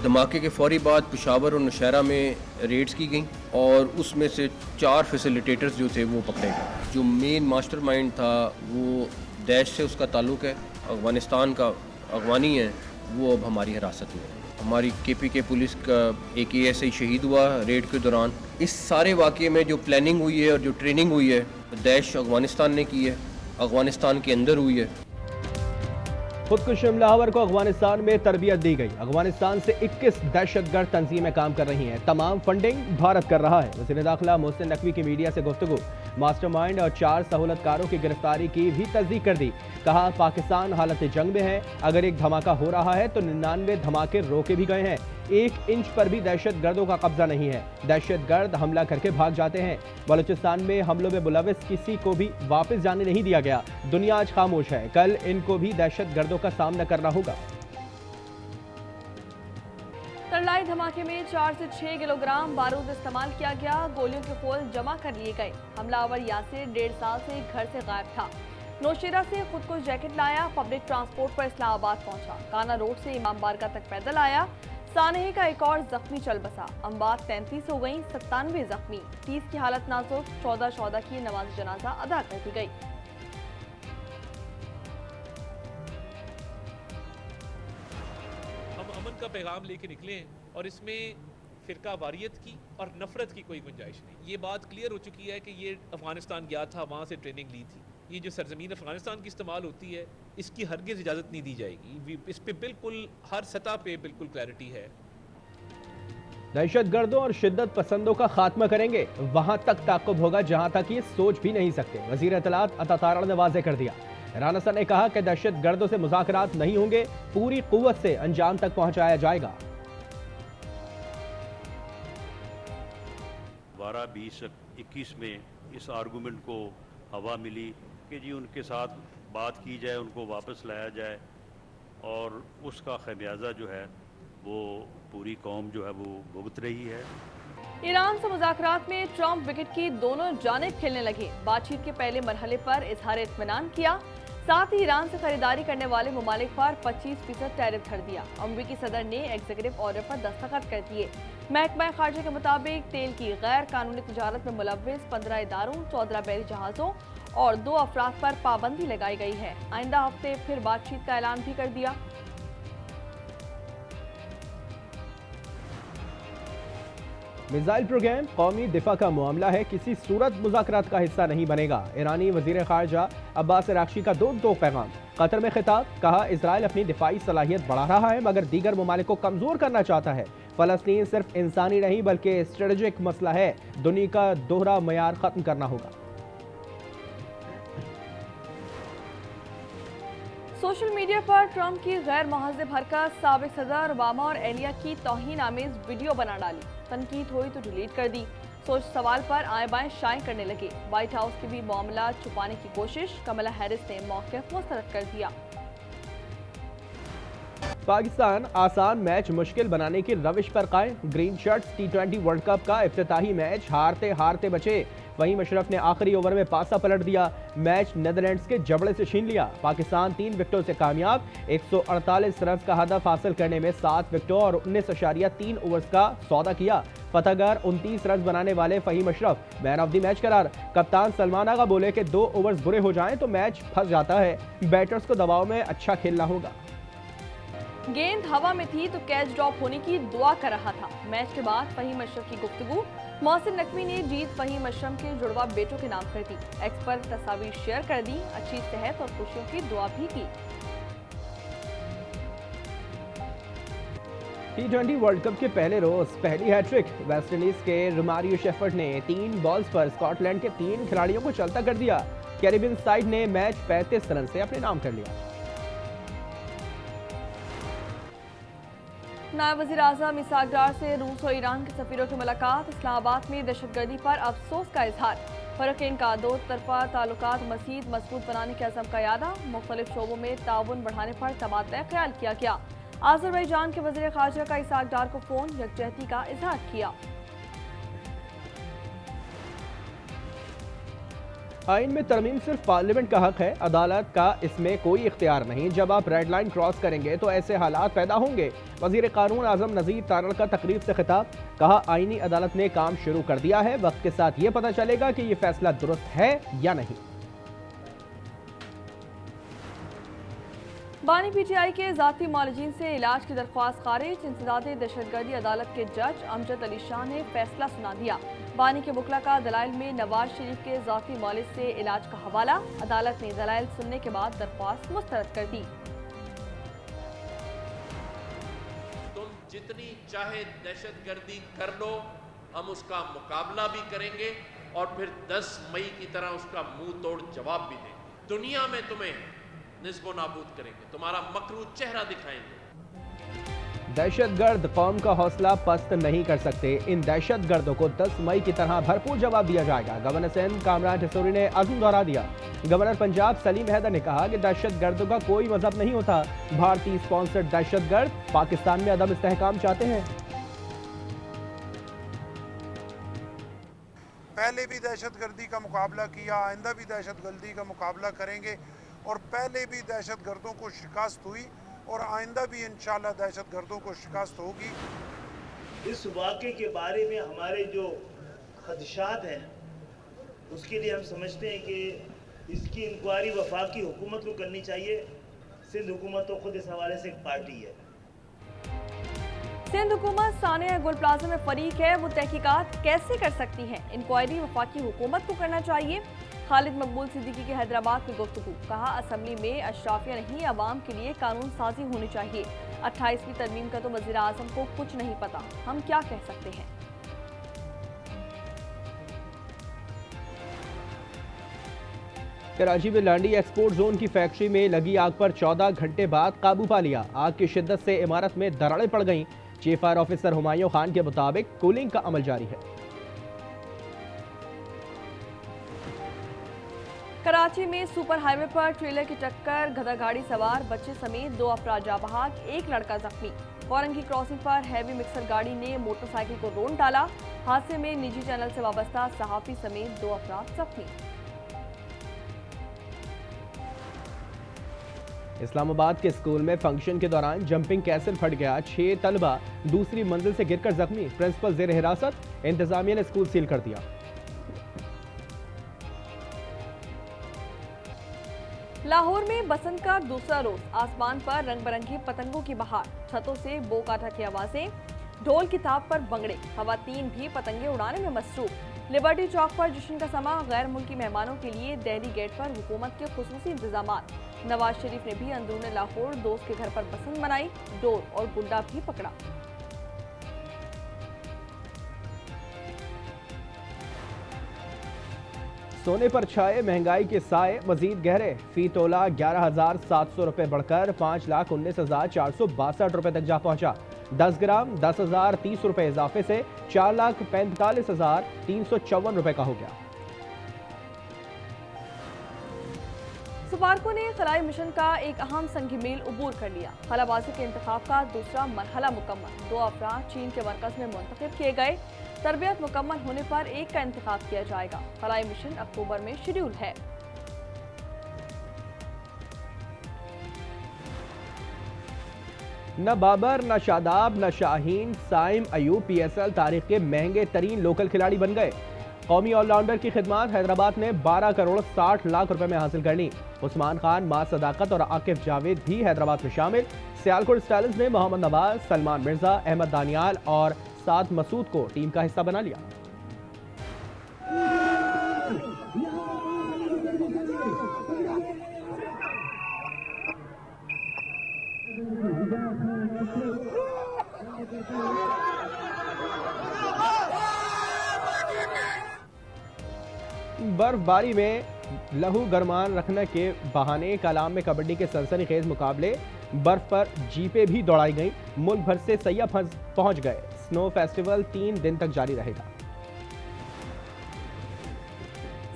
धमाके के फौरी बाद पेशावर और नौशहरा में रेड्स की गई और उसमें से 4 फैसिलिटेटर्स जो थे वो पकड़े गए। जो मेन मास्टरमाइंड था वो दैश से उसका ताल्लुक़ है, अफ़गानिस्तान का अगवानी है, वो अब हमारी हिरासत में है। हमारी KPK पुलिस का एक ASI शहीद हुआ रेड के दौरान। इस सारे वाक़े में जो प्लानिंग हुई है और जो ट्रेनिंग हुई है दैश अफ़गानिस्तान ने की है, अफ़गानिस्तान के अंदर हुई है। खुदकुश हमलावर को अफगानिस्तान में तरबियत दी गई। अफगानिस्तान से 21 दहशतगर्द तंजीमें काम कर रही हैं। तमाम फंडिंग भारत कर रहा है। वज़ीर दाखिला मोहसिन नकवी की मीडिया से गुफ्तगू। मास्टरमाइंड और 4 सहूलतकारों की गिरफ्तारी की भी तस्दीक कर दी। कहा पाकिस्तान हालत जंग में है, अगर एक धमाका हो रहा है तो 99 धमाके रोके भी गए हैं। 1 इंच पर भी दहशतगर्दों का कब्जा नहीं है। दहशतगर्द हमला करके भाग जाते हैं। बलूचिस्तान में हमलों में मुलविस किसी को भी वापस जाने नहीं दिया गया। दुनिया आज खामोश है, कल इनको भी दहशतगर्दों का सामना करना होगा। करलाई धमाके में 4 से 6 किलोग्राम बारूद इस्तेमाल किया गया। गोलियों के खोल जमा कर लिए गए। हमलावर यासिर 1.5 साल से घर से गायब था। नौशेरा से खुद को जैकेट लाया, पब्लिक ट्रांसपोर्ट पर इस्लामाबाद पहुंचा। काना रोड से इमाम बारगाह तक पैदल आया। सानहे का एक और जख्मी चल बसा। अम्बाद 33 हो गई, 97 जख्मी। 30 की हालत नाजुक। 14 की नमाज जनाजा अदा कर दी गई। हम अमन का पैगाम लेके निकले हैं और इसमें फिरका वारियत की और नफरत की कोई गुंजाइश नहीं। ये बात क्लियर हो चुकी है कि ये अफगानिस्तान गया था, वहाँ से ट्रेनिंग ली थी। ये जो सरजमीन अफगानिस्तान की इस्तेमाल होती है, इसकी हरगिज़ इजाज़त नहीं दी जाएगी। इस पे बिल्कुल हर सतह पे बिल्कुल क्लैरिटी है। दहशतगर्दों और शिद्दत पसंदों का खात्मा करेंगे, वहां तक ताक़ुब होगा जहां तक ये सोच भी नहीं सकते। वज़ीर इत्तलात अता तारड़ ने वाज़ेह कर दिया। राना सर ने कहा कि दहशतगर्दों से मुज़ाकरात नहीं होंगे, पूरी कुव्वत से अंजाम तक पहुंचाया जाएगा। 12, 20, 21 में इस आर्गूमेंट को हवा मिली कि जी उनके साथ बात की जाए, उनको वापस लाया जाए और उसका खमियाजा जो है वो पूरी कौम जो है वो भुगत रही है। ईरान से मुज़ाकरात में ट्रंप विकेट की दोनों जानिब खेलने लगे। बातचीत के पहले मरहले पर इजहार इत्मीनान किया। साथ ही ईरान से खरीदारी करने वाले ममालिक पर 25% टैरिफ धर दिया। अमरीकी सदर ने एग्जीक्यूटिव ऑर्डर पर दस्तखत कर दिए। महकमा खारजा के मुताबिक तेल की गैर कानूनी तजारत में मुलव्विस 15 इदारों, 14 बहरी जहाज़ों और 2 अफराद पर पाबंदी लगाई गई है। आइंदा हफ्ते फिर बातचीत का ऐलान भी कर दिया। मिसाइल प्रोग्राम कौमी दिफा का मामला है, किसी सूरत मुज़ाकरात का हिस्सा नहीं बनेगा। ईरानी वज़ीर ख़ारजा अब्बास अराग़ची का दो पैगाम। कतर में खिताब, कहा इजराइल अपनी दिफाई सलाहियत बढ़ा रहा है मगर दीगर ममालिक को कमज़ोर करना चाहता है। फ़लस्तीन सिर्फ इंसानी नहीं बल्कि स्ट्रेटेजिक मसला है, दुनिया का दोहरा मयार ख़त्म करना होगा। सोशल मीडिया पर ट्रंप की गैर महज़ब हरकत, साबिक सदर ओबामा और एलिया की तौहीन आमेज वीडियो बना डाली। तनकीद हुई तो डिलीट कर दी। सोच सवाल पर आए बाएं शाये करने लगे। व्हाइट हाउस की भी मामला छुपाने की कोशिश। कमला हैरिस ने मौक़िफ़ मुस्तरद कर दिया। पाकिस्तान आसान मैच मुश्किल बनाने की रविश पर कायम। Green shirts T20 world cup का इफ्तिताही मैच हारते हारते बचे। वहीं मशरफ ने आखिरी ओवर में पासा पलट दिया। मैच नेदरलैंड्स के जबड़े से छीन लिया। पाकिस्तान 3 विकेटों से कामयाब। 148 रन का हदफ हासिल करने में 7 विकेटों और 19.3 ओवर्स का सौदा किया। फतहगर 29 रन बनाने वाले Fahim Ashraf man of the match करार। कप्तान सलमान आगा बोले कि 2 ओवर्स बुरे हो जाएं तो मैच फंस जाता है। बैटर्स को दबाव में अच्छा खेलना होगा। गेंद हवा में थी तो कैच ड्रॉप होने की दुआ कर रहा था। मैच के बाद फहीम अशरफ की गुफ्तगू। मोहसिन नकवी ने जीत फहीम अशरफ के जुड़वा बेटों के नाम कर दी। एक्स पर तस्वीर शेयर कर दी। अच्छी सेहत और खुशियों की दुआ भी की। T20 वर्ल्ड कप के पहले रोज पहली हैट्रिक। वेस्टइंडीज के रोमारियो शेफर्ड ने 3 बॉल्स पर स्कॉटलैंड के 3 खिलाड़ियों को चलता कर दिया। कैरिबियन साइड ने मैच 35 रन से अपने नाम कर लिया। नायब वज़ीर आज़म इसाक डार से रूस और ईरान के सफीरों की मुलाकात। इस्लामाबाद में दहशतगर्दी पर अफसोस का इजहार। फ़रक़ैन का 2 तरफ़ा ताल्लुकात मज़ीद मजबूत बनाने के अज़म का यादा। मुख्तलिफ शोबों में ताउन बढ़ाने पर तबादला ख्याल किया गया। आज़रबाईजान के वज़ीर ख़ारजा का इसाक डार को फ़ोन, यकजहती का इजहार किया। आइन में तरमीम सिर्फ पार्लियामेंट का हक है, अदालत का इसमें कोई इख्तियार नहीं। जब आप रेड लाइन क्रॉस करेंगे तो ऐसे हालात पैदा होंगे। वजीर कानून आजम नजीर तारड़ का तकरीब से खिताब, कहा आईनी अदालत ने काम शुरू कर दिया है, वक्त के साथ ये पता चलेगा कि ये फैसला दुरुस्त है या नहीं। बानी पीटीआई के जाती मालजीन से इलाज की दरख्वास्त खारिज। इंसदादे दहशतगर्दी अदालत के जज अमजद अली शाह ने फैसला सुना दिया। बानी के मुकला का दलाइल में नवाज शरीफ के जाती मालिज से इलाज का हवाला। अदालत ने दलाइल सुनने के बाद दरख्वास्त मुस्तरद कर दी। तुम जितनी चाहे दहशतगर्दी कर लो, हम उसका मुकाबला भी करेंगे और फिर 10 मई की तरह उसका मुंह तोड़ जवाब भी देंगे। दुनिया में तुम्हें निस्बो नाबूद करेंगे, तुम्हारा मकरू चेहरा दिखाएंगे। दहशतगर्द कौम का हौसला पस्त नहीं कर सकते। इन दहशतगर्दों को 10 मई की तरह भरपूर जवाब दिया जाएगा। गवर्नर सिंध कामरान ठिसोरी ने अज़्म दोहरा दिया। गवर्नर पंजाब सलीम हैदर ने कहा कि दहशतगर्दों का कोई मजहब नहीं होता। भारतीय स्पॉन्सर्ड दहशतगर्द पाकिस्तान में अदम इस्तेहकाम चाहते हैं। पहले भी दहशतगर्दी का मुकाबला किया, आइंदा भी दहशतगर्दी का मुकाबला करेंगे और पहले भी दहशतगर्दों को शिकस्त हुई और आइंदा भी इंशाल्लाह दहशतगर्दों को शिकस्त होगी। इस वाक़े के बारे में हमारे जो खदशात हैं उसके लिए हम समझते हैं कि इसकी इंक्वायरी वफाकी हुकूमत को करनी चाहिए। सिंध हुकूमत तो खुद इस हवाले से एक पार्टी है। सिंध हुकूमत सानिया गुल प्लाजा में फरीक है, वो तहकीकात कैसे कर सकती है? इंक्वायरी वफाकी हुकूमत को करना चाहिए। खालिद मकबूल सिद्दीकी की हैदराबाद में गुफ्तगू, कहा असम्बली में अशराफिया नहीं, अवाम के लिए कानून साजी होनी चाहिए। 28वीं तरमीम का तो वज़ीर आज़म को कुछ नहीं पता, हम क्या कह सकते हैं। कराची में लांडी एक्सपोर्ट जोन की फैक्ट्री में लगी आग पर 14 घंटे बाद काबू पा लिया। आग की शिद्दत से इमारत में दरारें पड़ गईं। Chief fire officer Humayun Khan के मुताबिक कूलिंग का अमल जारी है। कराची में सुपर हाईवे पर ट्रेलर की टक्कर, गधा गाड़ी सवार बच्चे समेत 2 अफराद जाँ बहक, 1 लड़का जख्मी। फौरंगी क्रॉसिंग पर हैवी मिक्सर गाड़ी ने मोटरसाइकिल को रोन डाला। हादसे में निजी चैनल से वाबस्ता सहाफी समेत 2 अफराद जख्मी। इस्लामाबाद के स्कूल में फंक्शन के दौरान जंपिंग कैसल फट गया। 6 तलबा दूसरी मंजिल से गिरकर जख्मी। प्रिंसिपल जेर हिरासत, इंतजामिया ने स्कूल सील कर दिया। लाहौर में बसंत का दूसरा रोज, आसमान पर रंग बिरंगी पतंगों की बहार। छतों से बो काठा की आवाजें, ढोल की थाप पर भंगड़े। खवातीन भी पतंगे उड़ाने में मसरूफ। लिबर्टी चौक पर जश्न का समा। गैर मुल्की मेहमानों के लिए दिल्ली गेट पर हुकूमत के खुसूसी इंतजामात। नवाज शरीफ ने भी अंदरूनी लाहौर दोस्त के घर पर बसंत मनाई। डोर और गुड्डा भी पकड़ा। सोने पर छाए महंगाई के साए मजीद गहरे। फी तोला 11,700 रुपए बढ़कर 5,19,462 रुपए तक जा पहुंचा। 10 ग्राम 10,030 रुपए इजाफे से 4,45,354 रुपए का हो गया। सुपार्को ने खलाई मिशन का एक अहम संगी मील उबूर कर लिया। खलाबाजी के इंतखाब का दूसरा मरहला मुकम्मल। 2 अफराद चीन के मरकज में मुंतखब किए गए। तरबियत मुकम्मल होने पर एक का इंतखाब किया जाएगा। खलाई मिशन अक्टूबर में शेड्यूल है। न बाबर, न शादाब, न शाहीन, साइम अयूब PSL तारीख के महंगे तरीन लोकल खिलाड़ी बन गए। कौमी ऑलराउंडर की खिदमात हैदराबाद ने 12 करोड़ 60 लाख रुपए में हासिल कर ली। उस्मान खान, मां सदाकत और आकिफ जावेद भी हैदराबाद में शामिल। सियालकोट स्टाइल्स ने मोहम्मद नवाज, सलमान मिर्जा, अहमद दानियाल और साद मसूद को टीम का हिस्सा बना लिया। बर्फबारी में लहू गरमान रखने के बहाने कलाम में कबड्डी के सनसनीखेज मुकाबले। बर्फ पर जीपें भी दौड़ाई गईं। मुल्क भर से सैयाह पहुंच गए। स्नो फेस्टिवल 3 दिन तक जारी रहेगा।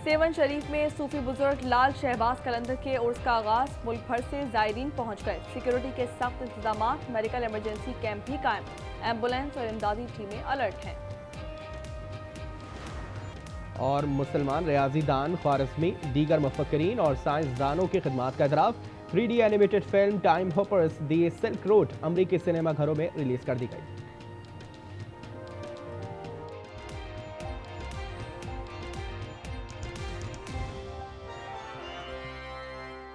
सेवन शरीफ में सूफी बुजुर्ग लाल शहबाज कलंदर के उर्स का आगाज। मुल्क भर से जायरीन पहुंच गए। सिक्योरिटी के सख्त इंतजाम, मेडिकल इमरजेंसी कैंप भी कायम। एम्बुलेंस और इमदादी टीमें अलर्ट हैं। और मुसलमान रियाजीदान, ख्वारिज़मी, दीगर मुफक्किरीन और साइंसदानों की खिदमात का एतराफ़। 3D animated film time hoppers the silk road अमरीकी सिनेमा घरों में रिलीज़ कर दी गई।